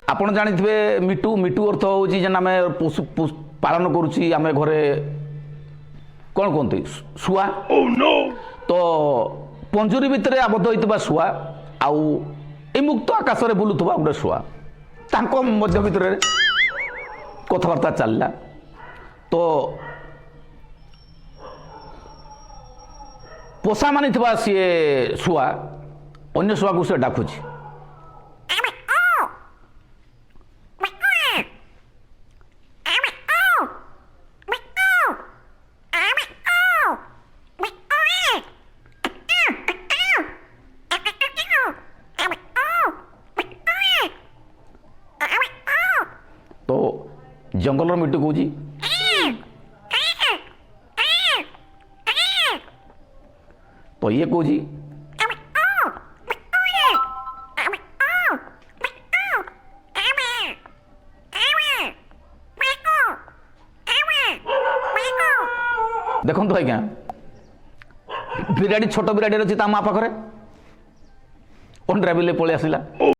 ଆପଣ ଜାଣିଥିବେ ମିଟୁ ମିଟୁ ଅର୍ଥ ହେଉଛି ଯେନ୍ ଆମେ ପଶୁ ପାଳନ କରୁଛି ଆମେ ଘରେ କ'ଣ କୁହନ୍ତି ଶୁଆ ତ ପଞ୍ଜୁରୀ ଭିତରେ ଆବଦ୍ଧ ହୋଇଥିବା ଶୁଆ ଆଉ ଏ ମୁକ୍ତ ଆକାଶରେ ବୁଲୁଥିବା ଗୋଟେ ଶୁଆ ତାଙ୍କ ମଧ୍ୟ ଭିତରେ କଥାବାର୍ତ୍ତା ଚାଲିଲା ତ ପୋଷା ମାନିଥିବା ସିଏ ଶୁଆ ଅନ୍ୟ ଶୁଆକୁ ସେ ଡାକୁଛି तो जंगल मिट्टू कौच तो ये कौच देखो आज्ञा बिराड़ी छोट बिराड़ी अच्छी ता माँ पाखे अंडा बिले पलि आसला